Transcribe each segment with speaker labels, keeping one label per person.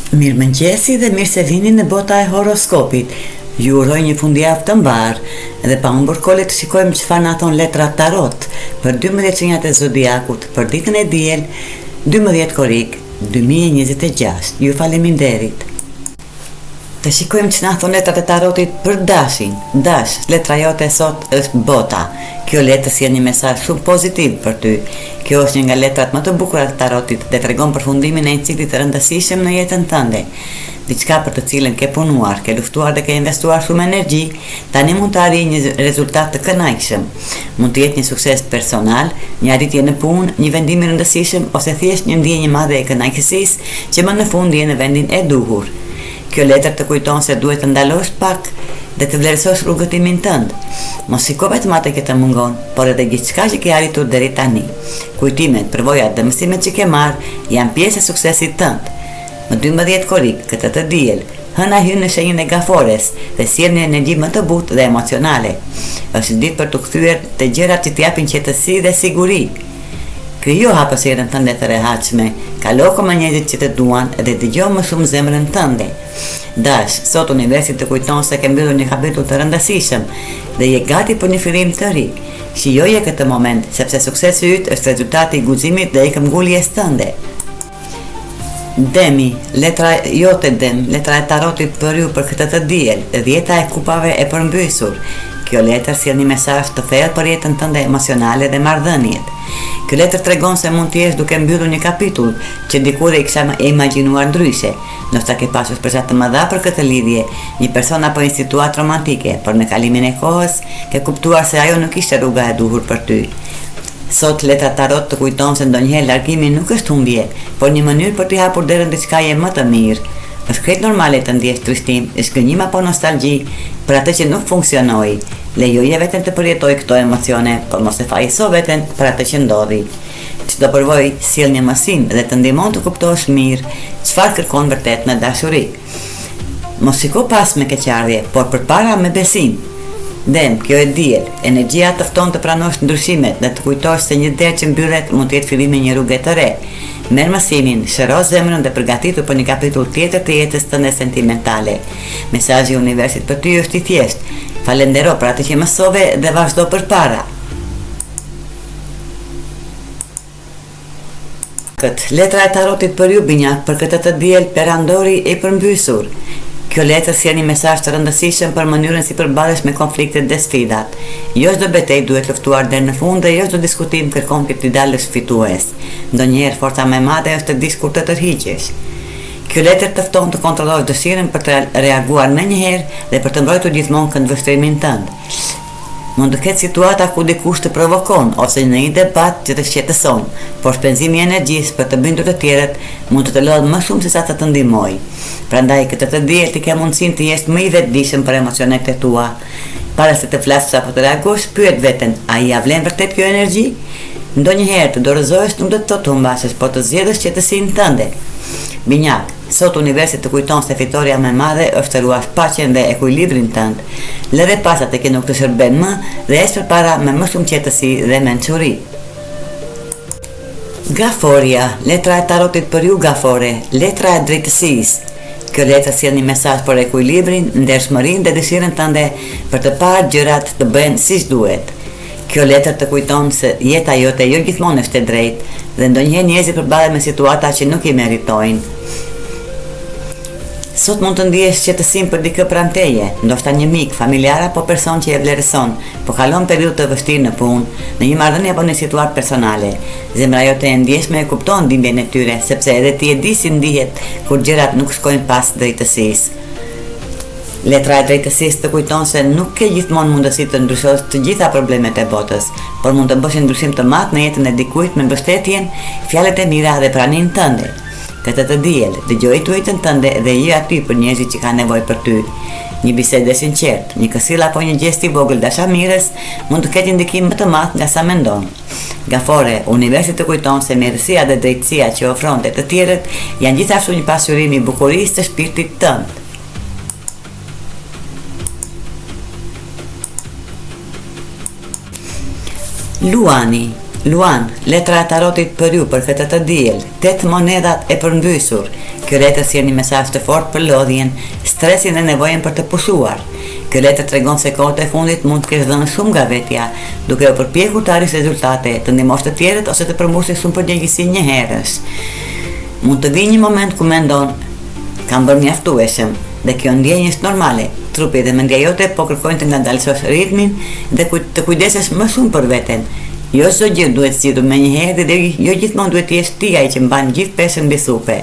Speaker 1: Mirë mëngjesi dhe mirë se vini në bota e horoskopit. Ju uroj një fundjavë të mbarë dhe pa humbur kohë të shikojmë çfarë na thon letrat tarot për 12 çunjat e zodiakut për ditën e diel 12 korrik 2026. Ju faleminderit. Të shikojmë që na thon letrat e tarotit për dashin. Dash, letra jote sot është bota. Kjo letër sjell një mesazh shumë pozitiv për ty. Kjo është një nga letrat më të bukura të tarotit dhe tregon përfundimin e një cikli të rëndësishëm në jetën tënde. Diçka për të cilën ke punuar, ke luftuar dhe ke investuar shumë energji, tani mund të arrijë një rezultat të kënaqshëm. Mund të jetë një sukses personal, një arritje në punë, një vendim i rëndësishëm ose thjesht një ndjenjë e madhe e kënaqësisë që më në fund je në vendin e duhur. Kjo letër të kujton se duhet të ndalosh pak dhe të vlerësosh rrugëtimin tënd. Mos shiko vetëm atë që të mungon, por edhe gjithçka që ke arritur deri tani. Kujtimet, përvojat dhe mësimet që ke marrë janë pjesë e suksesit tënd. Më 12 korrik, këtë të diel, hëna hyn në shenjën e gafores dhe sjell një energji më të butë dhe emocionale. Është ditë për të kthyer të gjërat që t'japin qetësi dhe siguri. Krijo hapësirën tënde të rehatshme, kalo me njerëzit që të duan dhe dëgjo më shumë zemrën tënde. Dash, sot universi të kujton se ke mbyllur një kapitull të rëndësishëm dhe je gati për një fillim të ri. Shijoje këtë moment, sepse suksesi yt është rezultati i guximit dhe i këmbguljes tënde. Demi, letra jote dem, letra e tarotit për ju për këtë të diel, 10 e kupave e përmbysur. Kjo letër sjell një mesazh të thellë për jetën tënde emocionale dhe marrëdhëniet. Kjo letër tregon se mund të jesh duke mbyllur një kapitull që dikur e kisha imagjinuar ndryshe. Ndoshta ke pasur shpresat të mëdha për këtë lidhje, një person apo një situatë romantike, por me kalimin e kohës ke kuptuar se ajo nuk ishte rruga e duhur për ty. Sot letra tarot të kujton se ndonjëherë largimi nuk është humbje, por një mënyrë për t'i hapur derën diçkaje më të mirë. Është krejt normale të ndjesh trishtim, zgënjim apo nostalgji për atë që nuk funksionoi. Lejoje veten të përjetoj këto emocione, por mos e fajso veten për atë që ndodhi. Çdo përvojë sjell një mësim dhe të ndihmon të kuptosh mirë çfarë kërkon vërtet në dashuri. Mos shiko pas me keqardhje, por përpara me besim. Dem, kjo e diel, energjia të fton të pranosh ndryshimet dhe të kujtosh se një derë që mbyllet mund të jetë fillimi një rruge të re. Merr mësimin, shëro zemrën dhe përgatitu për një kapitull tjetër të jetës tënde sentimentale. Mesazhi i universit për ty është i thjeshtë. Falendero për atë që mësove dhe vazhdo përpara. Letra e tarotit për ju binjak për këtë të diel perandori e përmbysur. Kjo letër sjell një mesazh të rëndësishëm për mënyrën si përballesh me konfliktet dhe sfidat. Jo çdo betejë duhet luftuar deri në fund dhe jo çdo diskutim kërkon që ti dalësh fitues. Ndonjëherë forca më e madhe është të dish kur të tërhiqesh. Kjo letër të fton të kontrollosh dëshirën për të reaguar menjëherë dhe për të mbrojtur gjithmonë këndvështrimin tënd. Mund të ketë situata ku dikush të provokon ose në një debat që të shqetëson, por shpenzimi i energjisë për të bindur të tjerët mund të të lodhë më shumë se sa të të ndihmojë. Prandaj këtë të diel ti ke mundësinë të jesh më i vetëdijshëm për emocionet e tua. Para se të flasësh apo të reagosh, pyet veten, a i vlen vërtet kjo energji? Ndonjëherë të dorëzohesh nuk do të thotë humbasesh, por të zgjedhësh qetësinë tënde. Binjak, sot universi të kujton se fitoria më e madhe është të ruash paqen dhe ekuilibrin tënd. Lëre pasat e që nuk të shërben më dhe ecë përpara me më shumë qetësi dhe mençuri. Gaforia, letra e tarotit për ju gafore, letra e drejtësisë. Kjo letër sjell një mesazh për ekuilibrin, ndershmërinë dhe dëshirën tënde për të parë gjërat të bëhen siç duhet. Kjo letër të kujton se jeta jote jo gjithmonë është e drejtë dhe ndonjëherë njerëzit përballen me situata që nuk i meritojnë. Sot mund të ndihesh qetësinë për dikë pranë teje, ndoshta një mik, familjar apo person që e vlerëson, por kalon periudhë të vështirë në punë, në një marrëdhënie apo në situatë personale. Zemra jote e ndjeshme e kupton dhimbjen e tyre, sepse edhe ti e di si ndihet kur gjërat nuk shkojnë pas drejtësisë. Letra e drejtësisë të kujton se nuk ke gjithmonë mundësi të ndryshosh të gjitha problemet e botës, por mund të bësh një ndryshim të madh në jetën e dikujt me mbështetjen, fjalët e mira dhe praninë tënde. Këtë të diel, dëgjoj tuajtën tënde dhe je aty për njerëzit që kanë nevojë për ty. Një bisedë e sinqertë, një kësill apo një gjest i vogël dashamirës mund të ketë ndikim më të madh nga sa mendon. Gafore, universi të kujton se mirësia dhe drejtësia që ofron të tjerët janë gjithashtu një pasqyrim i bukurisë të shpirtit tënd. Luan, letra e tarotit për ju për këtë të diel, 8 monedhat e përmbysur. Kjo letër sjell një mesazh të fortë për lodhjen, stresin dhe nevojën për të pushuar. Kjo letër tregon se kohët e fundit mund të kesh dhënë shumë nga vetja, duke u përpjekur të arrish rezultate, të ndihmosh të tjerët ose të përmbushësh shumë përgjegjësi një herës. Mund të vijë një moment ku mendon, kam bërë mjaftueshëm, dhe kjo ndjenjë është normale. Trupi dhe mendja jote po kërkojnë të ngadalësosh ritmin dhe të kujdesesh më shumë për veten. Jo çdo gjë duhet zgjidhur menjëherë dhe jo gjithmonë duhet të jesh ti ai që mban gjithë peshën mbi supe.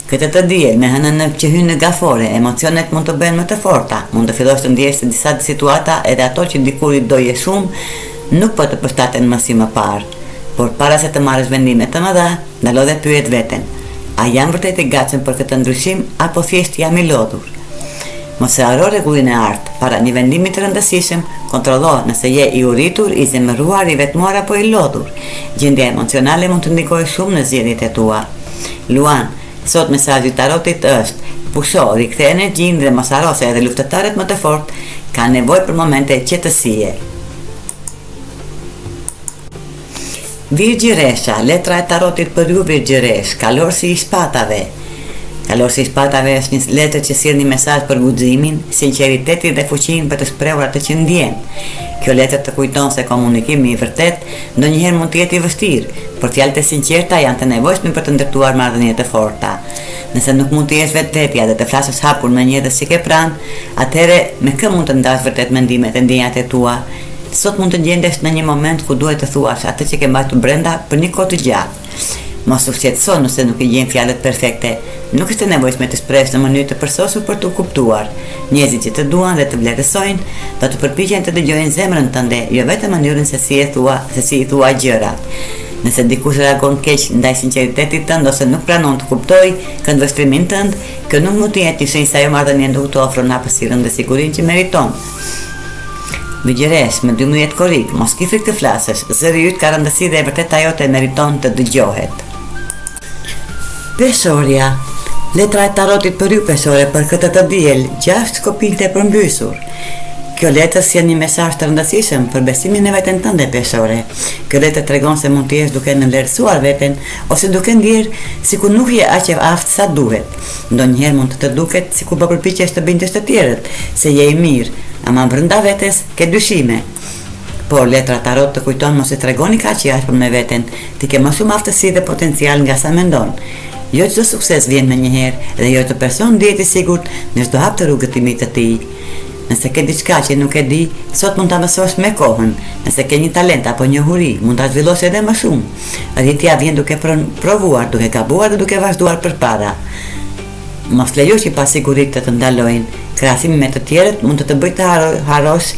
Speaker 1: Këtë të diel, me hënën që hyn në gafore, emocionet mund të bëhen më të forta, mund të fillosh të ndjesh se disa situata edhe ato që dikur i doje shumë, nuk po të përshtaten më si më parë. Por para se të marrësh vendime të mëdha, ndalo dhe pyet veten, a jam vërtet i gatshëm për këtë ndryshim apo thjesht jam i lodhur? Mos e haro rregullin e artë, para një vendimi të rëndësishëm, kontrollo nëse je i uritur, i zemëruar, i vetmuar apo i lodhur. Gjendja emocionale mund të ndikojë shumë në zgjedhjet e tua. Luan, sot mesazhi i tarotit është: pusho, rikthej energjinë dhe mos haro se edhe luftëtarët më të fortë kanë nevojë për momente qetësie. Virgjëresha, letra e tarotit për ju Virgjëresh, kalorësi i shpatave. Kalorësi i shpatave është një letër që sjell një mesazh për guximin, sinqeritetin dhe fuqinë për të shprehur atë që ndjen. Kjo letër të kujton se komunikimi i vërtet ndonjëherë mund të jetë i vështirë, por fjalët e sinqerta janë të nevojshme për të ndërtuar marrëdhënie të forta. Nëse nuk mund të jesh vetvetja dhe të flasësh hapur me një që ke pranë, atëherë me kë mund të ndash vërtet mendimet e ndjenjat e tua? Sot mund të gjendesh në një moment ku duhet të thuash atë që ke mbajtur brenda për një kohë të gjatë. Mos u shqetëso nëse nuk i gjen fjalët perfekte. Nuk është e nevojshme të shprehësh në mënyrë të përsosur për të kuptuar. Njerëzit që të duan dhe të vlerësojnë do të përpiqen të dëgjojnë zemrën tënde, jo vetëm mënyrën se si i thua gjërat. Nëse dikush reagon keq ndaj sinqeritetit tënd ose nuk pranon të kuptojë këndvështrimin tënd, kjo nuk mund të jetë një shenjë se ajo marrëdhënie nuk të ofron hapësirën dhe sigurinë që meriton. Virgjëresh, me 12 korrik, mos ki frikë të flasësh, zëri yt ka rëndësi dhe e vërtet ajo të meriton të dëgjohet. Peshorja, letra e tarotit për ju peshore për këtë të diel, 6 kopinj të përmbysur. Kjo letër sjell një mesazh të rëndësishëm për besimin e veten tënde peshore. Kjo letër tregon se mund të jesh duke nënvlerësuar veten ose duke ndier sikur nuk je aq e aftë sa duhet. Ndonjëherë mund të duket sikur po përpiqesh të bindesh të tjerët se je i mirë, ama brenda vetes ke dyshime. Por letra tarot të kujton mos e tregoni kaq i ashpër me veten, ti ke më shumë aftësi dhe potencial nga sa mendon. Jo çdo sukses vjen me njëherë dhe jo çdo person ndihet i sigurt në çdo hap të rrugëtimit të tij. Nëse ke diçka që nuk e di, sot mund ta mësosh me kohën. Nëse ke një talent apo njohuri, mund ta zhvillosh edhe më shumë. Arritja vjen duke provuar, duke gabuar dhe duke vazhduar përpara. Mos lejo që pasiguritë të ndalojnë. Krahasimi me të tjerët mund të bëjë të harrosh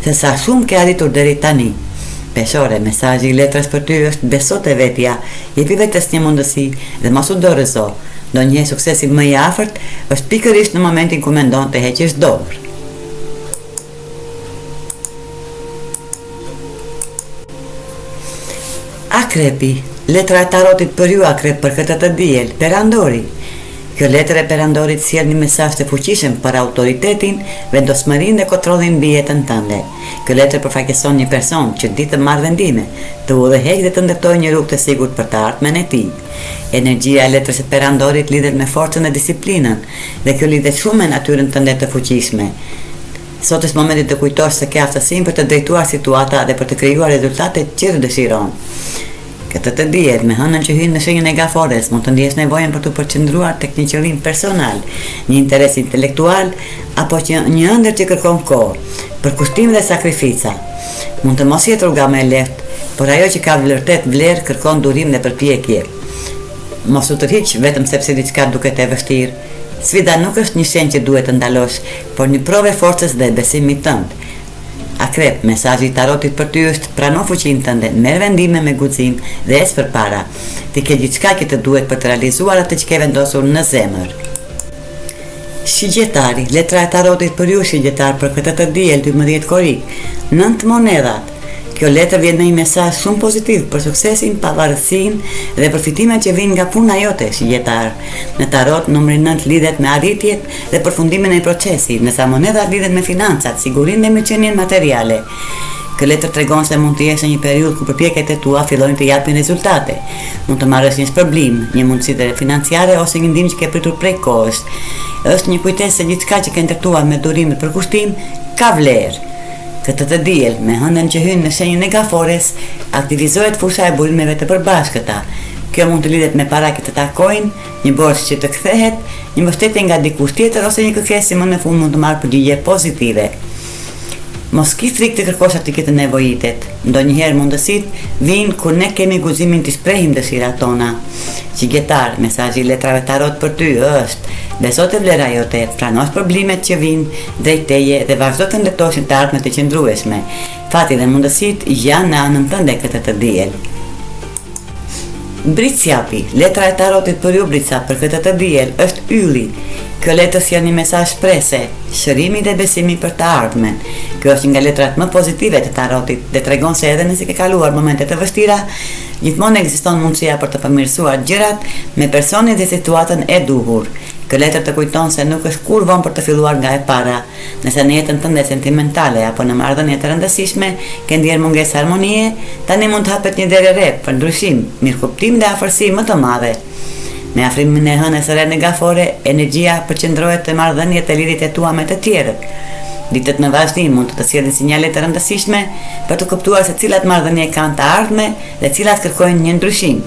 Speaker 1: se sa shumë ke arritur deri tani. Peshore, mesazhi i letrës për ty është: beso te vetja, jepi vetes një mundësi dhe mos u dorëzo. Ndonjëherë suksesi më i afërt është pikërisht në momentin ku mendon të heqësh dorë. Akrepi, letra e tarotit për ju akrep për këtë të diel, perandori. Kjo letër e perandorit sjell një mesazh të fuqishëm për autoritetin, vendosmërinë dhe kontrollin mbi jetën tënde. Kjo letër përfaqëson një person që di të marrë vendime, të udhëheqë dhe të ndërtojë një rrugë të sigurt për të ardhmen e tij. Energjia e letrës së perandorit lidhet me forcën e disiplinën dhe kjo lidhet shumë me natyrën tënde të fuqishme. Sot është momenti të kujtosh se ke aftësinë për të drejtuar situata dhe për të krijuar rezultatet që dëshiron. Këtë të diel, me hënën që hyn në shenjën e gafores, mund të ndjesh nevojën për të përqendruar tek një qëllim personal, një interes intelektual apo një ëndër që kërkon kohë, përkushtim dhe sakrifica. Mund të mos jetë rruga më e lehtë, por ajo që ka vërtet vlerë kërkon durim dhe përpjekje. Mos u tërhiq vetëm sepse diçka duket e vështirë. Sfida nuk është një shenjë që duhet të ndalosh, por një provë forcës dhe besimit tënd. Akrep, mesazhi i tarotit për ty është: prano fuqinë tënde, merr vendime me guxim dhe ec përpara. Ti ke diçka që të duhet për të realizuar atë që ke vendosur në zemër. Shigjetari, letra e tarotit për ju shigjetar për këtë të diel, 12 korrik, 9 monedhat. Kjo letër vjen me një mesazh shumë pozitiv për suksesin, pavarësinë dhe përfitimet që vijnë nga puna jote, shigjetar. Në tarot, numri 9 lidhet me arritjet dhe përfundimin e procesit, ndërsa monedha lidhet me financat, sigurinë dhe mirëqenien materiale. Kjo letër tregon se mund të jesh në një periudhë ku përpjekjet e tua fillojnë të japin rezultate. Mund të marrësh një shpërblim, një mundësi financiare ose një ndihmë që ke pritur prej kohës. Është një kujtesë se gjithçka që ke ndërtuar me durimin për kushtim ka vlerë. Këtë të diel, me hëndën që hyn në shenjën e gafores, aktivizohet fusha e burimeve të përbashkëta. Kjo mund të lidhet me para që të takojnë, një borxh që të kthehet, një mbështetje nga dikush tjetër ose një kërkesë që më në fund mund të marrë përgjigje pozitive. Mos ki frikë të kërkosh atë që të nevojitet. Ndonjëherë mundësitë vijnë kur ne kemi guximin të shprehim dëshirat tona. Qytetar, mesazhi i letrave tarot për ty është: beso te vlera jote, prano problemet që vijnë drejt teje dhe vazhdo të ndërtoshin të ardhmet e qëndrueshme. Fati dhe mundësitë janë në anën tënde këtë të diel. Britsjapi, letra e tarotit për ju Britsa për këtë të diel është ylli. Kjo letër sjell një mesazh shprese, shërimi dhe besimi për të ardhmen. Kjo është nga letrat më pozitive të tarotit dhe tregon se edhe nëse ke kaluar momente të vështira, gjithmonë ekziston mundësia për të përmirësuar gjërat me personin dhe situatën e duhur. Kjo letër të kujton se nuk është kur vonë për të filluar nga e para. Nëse në jetën tënde sentimentale apo në marrëdhënie të rëndësishme ke ndjer mungesë harmonie, tani mund të hapet një derë re për ndryshim, mirëkuptim dhe afërsi më të madhe. Me afrimin e hënës së re negafore, energjia përqendrohet te marrëdhëniet e lidhjet e tua me të tjerët. Ditët në vazhdim mund të sjellin sinjale të rëndësishme për të kuptuar se cilat marrëdhënie kanë të ardhme dhe cilat kërkojnë një ndryshim.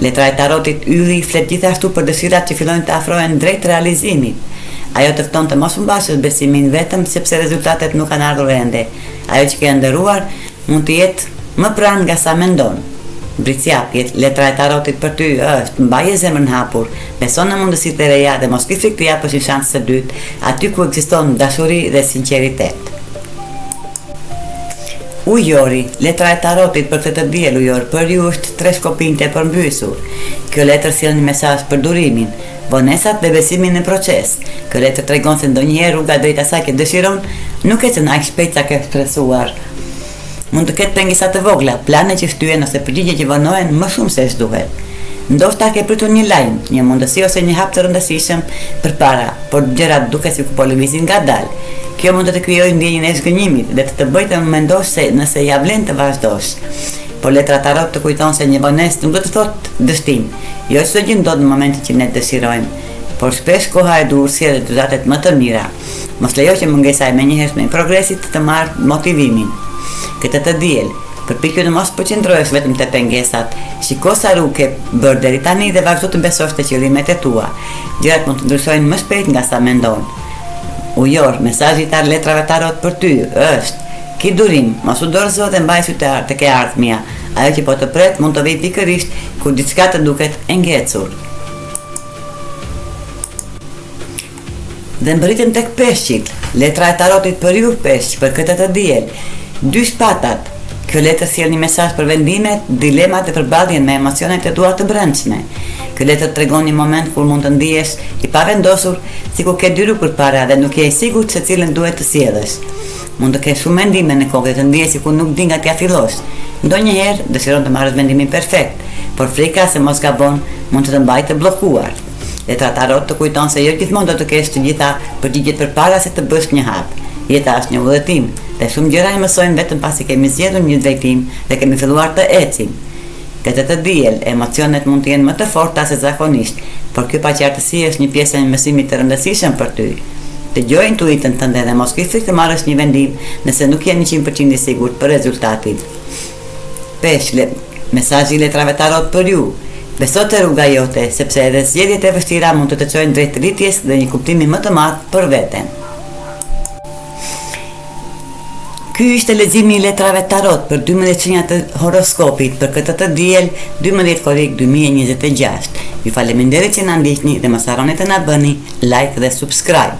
Speaker 1: Letra e tarotit ylli flet gjithashtu për dëshirat që fillojnë të afrohen drejt realizimit. Ajo të fton të mos humbashësh besimin vetëm sepse rezultatet nuk kanë ardhur ende. Ajo që ke ndëruar mund të jetë më pranë nga sa mendon. Britsjapjet, letra e tarotit për ty është: mbaje zemrën hapur, beso në mundësitë e reja dhe mos ki frikë të japësh një shans të dytë aty ku ekziston dashuri dhe sinqeritet. Ujori, letra e tarotit për këtë të diel ujor për ju është 3 shkopinj të përmbysur. Kjo letër sjell një mesazh për durimin, vonesat dhe besimin në proces. Kjo letër tregon se ndonjëherë rruga drejt asaj që dëshiron nuk ecën aq shpejt sa ke stresuar. Mund të ketë pengesa të vogla, plane që shtyen ose përgjigje që vonohen më shumë se ç'duhet. Ndoshta ke pritur një lajm, një mundësi ose një hap të rëndësishëm përpara, por gjërat duket sikur po lëvizin ngadalë. Kjo mund të të krijojë ndjenjën e zgënjimit dhe të bëjë të mendosh se nëse ja vlen të vazhdosh. Por letra tarot të kujton se një vonesë nuk do të thotë dështim. Jo çdo gjë ndodh në momentin që ne dëshirojmë, por shpesh koha e dur sjell rezultatet më të mira. Mos lejo që mungesa e menjëhershme e progresit të marrë motivimin. Këtë të diel, përpiqu të mos përqendrohesh vetëm te pengesat. Shiko sa rrugë ke bërë deri tani dhe vazhdo të besosh te qëllimet e tua. Gjërat mund të ndryshojnë më shpejt nga sa mendon. Ujor, mesazhi i letrave tarot për ty është: ki durim, mos u dorëzo dhe mbaj sy të ke ardhmja. Ajo që po të pret mund të vijë pikërisht kur diçka të duket e ngecur. Dhe mbërritëm tek peshqit, letra e tarotit për ju peshq për këtë të diel. 2 shpatat. Kjo letër sjell një mesazh për vendimet, dilemat dhe përballjen me emocionet e tua të brendshme. Kjo letër tregon një moment kur mund të ndihesh i pavendosur, sikur ke dy rrugë përpara dhe nuk je i sigurt se cilën duhet të sjellësh. Mund të kesh shumë mendime në kokë dhe të ndihesh sikur nuk di nga t'ia fillosh. Ndonjëherë dëshiron të marrësh vendimin perfekt, por frika se mos gabon mund të mbajë të bllokuar. Letra tarot të kujton se jo gjithmonë do të kesh të gjitha përgjigjet përpara se të bësh një hap. Jeta është një udhëtim dhe shumë gjëra i mësojmë vetëm pasi kemi zgjedhur një drejtim dhe kemi filluar të ecim. Këtë të diel, emocionet mund të jenë më të forta se zakonisht, por kjo paqartësi është një pjesë e mësimit të rëndësishëm për ty. Dëgjoj intuitën tënde dhe mos kishë të marrësh një vendim nëse nuk je 100% i sigurt për rezultatin. Peshq, mesazhi i letrave tarot për ju. Beso te rruga jote, sepse edhe zgjedhjet e vështira mund të të çojnë drejt rritjes dhe një kuptimi më të madh për veten. Ky ishte leximi i letrave tarot për 12 shenjat të horoskopit për këtë të diel 12 korrik 2026. Ju faleminderit që na ndiqni dhe mos harroni të na bëni like dhe subscribe.